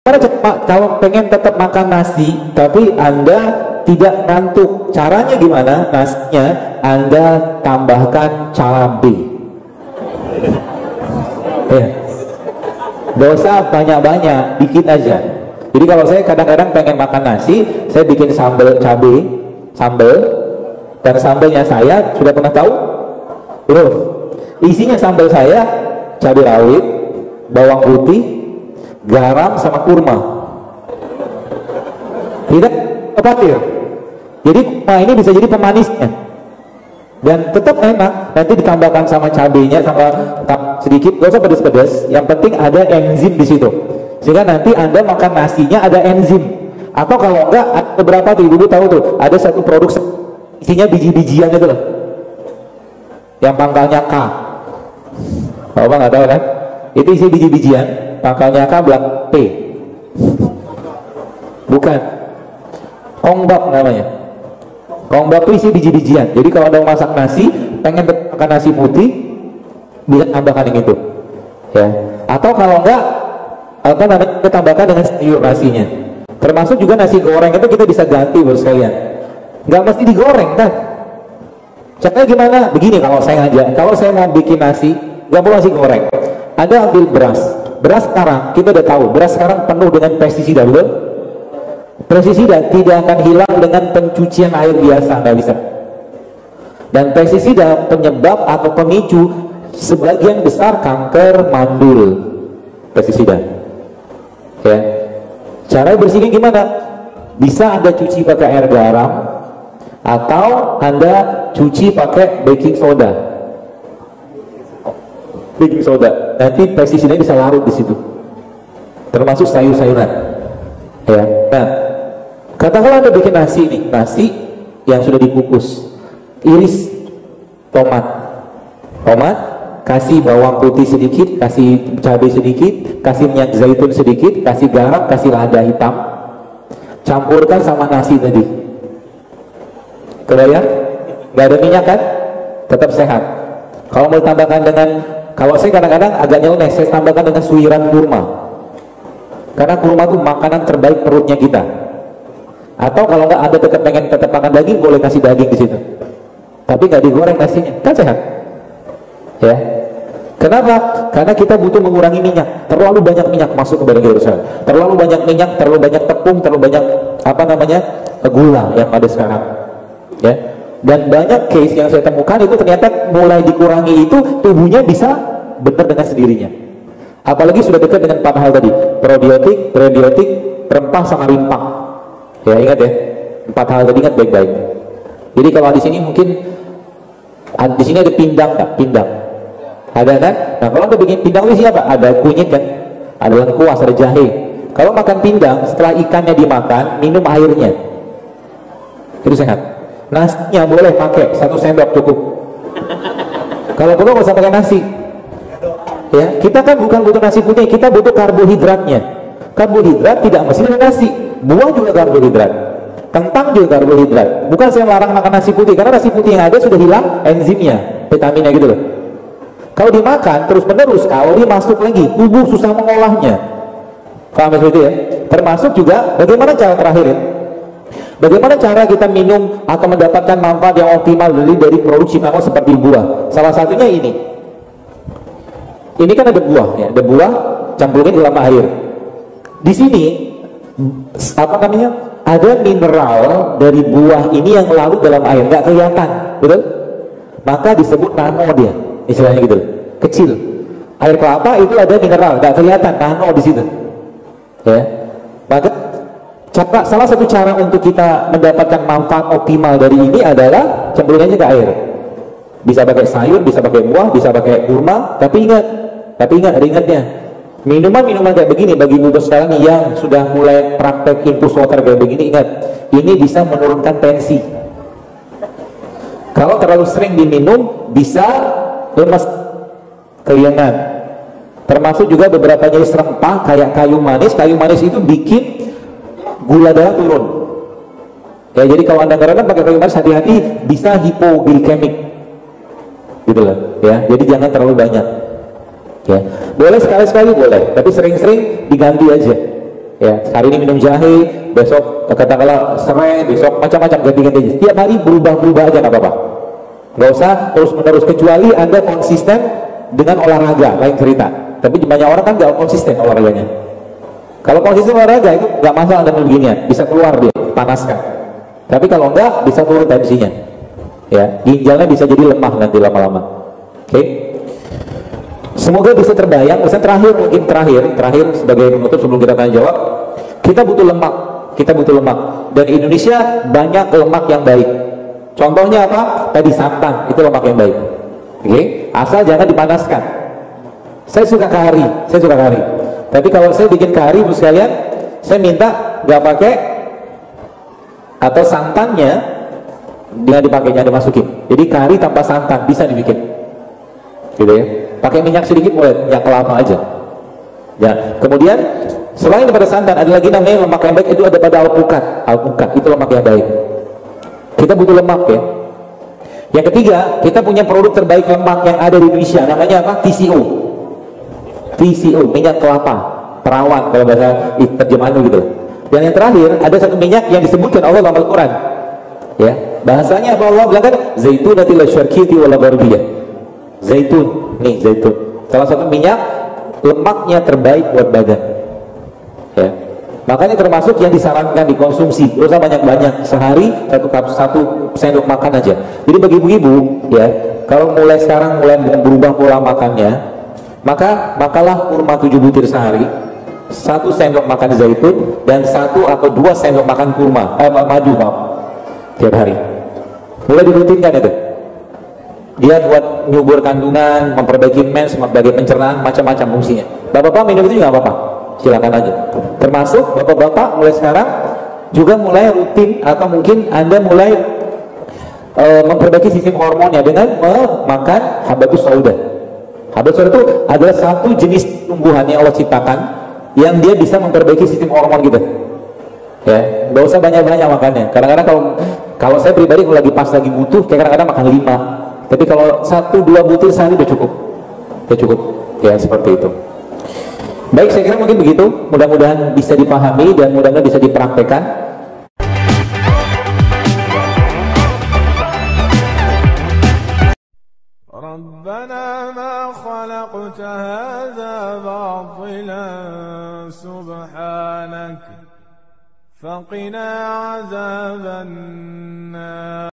Kalau pengen tetap makan nasi tapi Anda tidak ngantuk, caranya gimana? Nasinya Anda tambahkan cabai. Ya. Gak usah banyak-banyak, dikit aja. Jadi kalau saya kadang-kadang pengen makan nasi, saya bikin sambal cabai, dan sambalnya saya sudah pernah tahu? Belum. Isinya sambal saya cabai rawit, bawang putih, garam sama kurma. Tidak khawatir. Jadi kurma ini bisa jadi pemanisnya dan tetap enak. Nanti ditambahkan sama cabenya sama sedikit, gak usah pedas-pedas. Yang penting ada enzim di situ, sehingga nanti Anda makan nasinya ada enzim. Atau kalau enggak, ada beberapa tuh ibu tahu tuh, ada satu produk isinya biji-bijian itu loh, yang pangkalnya K. Apa nggak tahu kan? Itu isi biji-bijian, pangkalnya K belakang P. Bukan, kongbap namanya. Kongbap itu isi biji-bijian. Jadi kalau Anda masak nasi, pengen makan nasi putih, bisa tambahkan yang itu. Ya. Atau kalau enggak, apa namanya, kita tambahkan dengan sayur nasinya. Termasuk juga nasi goreng itu kita bisa ganti bos sekalian. Nggak mesti digoreng kan? Caranya gimana? Begini kalau saya ngajak, kalau saya mau bikin nasi, nggak perlu nasi goreng. Anda ambil beras. Beras sekarang kita udah tahu, beras sekarang penuh dengan pestisida, betul? Pestisida tidak akan hilang dengan pencucian air biasa, nggak bisa. Dan pestisida penyebab atau pemicu sebagian besar kanker mandul. Pestisida. Ya. Cara bersihnya gimana? Bisa Anda cuci pakai air garam, atau Anda cuci pakai baking soda. Baking soda. Nanti pestisida bisa larut di situ. Termasuk sayur-sayuran. Ya. Nah, katakanlah Anda bikin nasi nih, nasi yang sudah dikukus. Iris tomat, kasih bawang putih sedikit, kasih cabai sedikit, kasih minyak zaitun sedikit, kasih garam, kasih lada hitam, campurkan sama nasi tadi. Kebayang? Gak ada minyak kan? Tetap sehat. Kalau mau ditambahkan dengan, kalau saya kadang-kadang agak nyeleneh, saya tambahkan dengan suiran kurma. Karena kurma itu makanan terbaik perutnya kita. Atau kalau nggak Anda tetap makan daging, boleh kasih daging di situ. Tapi nggak digoreng nasinya, kan sehat. Ya. Kenapa? Karena kita butuh mengurangi minyak. Terlalu banyak minyak masuk ke badan kita. Terlalu banyak minyak, terlalu banyak tepung, terlalu banyak gula yang ada sekarang. Ya. Dan banyak case yang saya temukan itu ternyata mulai dikurangi itu tubuhnya bisa benar dengan sendirinya. Apalagi sudah dekat dengan 4 hal tadi, probiotik, prebiotik, rempah sama limpak. Ya ingat ya, 4 hal tadi ingat baik-baik. Jadi kalau di sini mungkin di sini ada pindang nggak? Pindang. Ada kan? Nah kalau Anda bikin pindang itu siapa? Ada kunyit kan? Ada lengkuas, ada jahe. Kalau makan pindang, setelah ikannya dimakan, minum airnya. Itu sehat. Nasinya boleh pakai 1 sendok cukup. Kalau perlu nggak usah pakai nasi. Ya, kita kan bukan butuh nasi putih, kita butuh karbohidratnya. Karbohidrat tidak mesti dengan nasi. Buah juga karbohidrat. Kentang juga karbohidrat. Bukan saya melarang makan nasi putih, karena nasi putih yang ada sudah hilang enzimnya, vitaminnya gitu loh. Kalau dimakan terus menerus, kalori masuk lagi, tubuh susah mengolahnya. Paham seperti itu ya? Termasuk juga bagaimana cara terakhir ya? Bagaimana cara kita minum atau mendapatkan manfaat yang optimal dari produksi makanan seperti buah? Salah satunya ini. Ini kan ada buah ya, ada buah campurin dalam air. Di sini ada mineral dari buah ini yang larut dalam air, nggak kelihatan, betul? Maka disebut nano dia, istilahnya gitu, kecil. Air kelapa itu ada mineral, nggak kelihatan, nano di situ. Ya, maka salah satu cara untuk kita mendapatkan manfaat optimal dari ini adalah campurin aja ke air. Bisa pakai sayur, bisa pakai buah, bisa pakai kurma, tapi ingat ada ingatnya. Minuman kayak begini bagi ibu sekarang yang sudah mulai praktek infus water kayak begini, ingat, ini bisa menurunkan tensi. Kalau terlalu sering diminum bisa lemas, keliangan. Termasuk juga beberapa jenis rempah kayak kayu manis itu bikin gula darah turun. Ya, jadi kalau Anda kadang pakai kayu manis, hati-hati, bisa hipoglikemik gitu loh ya. Jadi jangan terlalu banyak. Ya, boleh sekali-sekali boleh, tapi sering-sering diganti aja. Ya, hari ini minum jahe, besok katakanlah serai, besok macam-macam ganti-ganti. Setiap hari berubah-berubah aja nggak apa-apa. Nggak usah terus-menerus, kecuali Anda konsisten dengan olahraga, lain cerita. Tapi banyak orang kan nggak konsisten olahraganya. Kalau konsisten olahraga itu nggak masalah dengan beginian, bisa keluar dia, panaskan. Tapi kalau enggak, bisa turun tensinya. Ya, ginjalnya bisa jadi lemah nanti lama-lama. Oke. Semoga bisa terbayang. Pesan terakhir, mungkin terakhir sebagai penutup sebelum kita tanya jawab, kita butuh lemak, dan di Indonesia banyak lemak yang baik. Contohnya apa? Tadi santan, itu lemak yang baik. Oke, asal jangan dipanaskan. Saya suka kari. Tapi kalau saya bikin kari, bu sekalian, saya minta nggak pakai atau santannya dia dipakainya dimasukin. Jadi kari tanpa santan bisa dibikin, gitu ya. Pakai minyak sedikit boleh, minyak kelapa aja. Ya. Kemudian selain daripada santan, ada lagi namanya lemak yang baik, itu ada pada alpukat itu lemak yang baik. Kita butuh lemak ya. Yang ketiga, kita punya produk terbaik lemak yang ada di Indonesia, namanya apa? TCO, minyak kelapa perawan kalau bahasa terjemahan gitu. Dan yang terakhir, ada satu minyak yang disebutkan Allah dalam Al-Quran. Ya, bahasanya apa Allah bilang kan? Zaitunatil syarqiyati wal gharbiyah. Zaitun, salah satu minyak lemaknya terbaik buat badan. Ya. Makanya termasuk yang disarankan dikonsumsi, terus banyak-banyak, sehari satu sendok makan aja. Jadi bagi ibu-ibu ya, kalau mulai sekarang berubah pola makannya, maka makalah kurma 7 butir sehari, 1 sendok makan zaitun, dan 1 atau 2 sendok makan kurma madu tiap hari. Mulai dirutinkan itu. Dia buat nyubur kandungan, memperbaiki mens, sebagai pencernaan, macam-macam fungsinya. Bapak-bapak minum itu juga nggak apa-apa, silakan aja. Termasuk bapak-bapak mulai sekarang juga mulai rutin, atau mungkin Anda mulai memperbaiki sistem hormonnya dengan memakan habatus sauda. Habatus sauda itu adalah satu jenis tumbuhan yang Allah ciptakan yang dia bisa memperbaiki sistem hormon kita. Ya, nggak usah banyak-banyak makannya. Kadang-kadang kalau saya pribadi kalau lagi butuh, kayak kadang-kadang makan 5. Tapi kalau 1-2 butir sehari udah cukup. Ya, seperti itu. Baik, saya kira mungkin begitu. Mudah-mudahan bisa dipahami dan mudah-mudahan bisa dipraktekkan. ربنا ما خلقت هذا باطلا سبحانك فقنا عذاب النار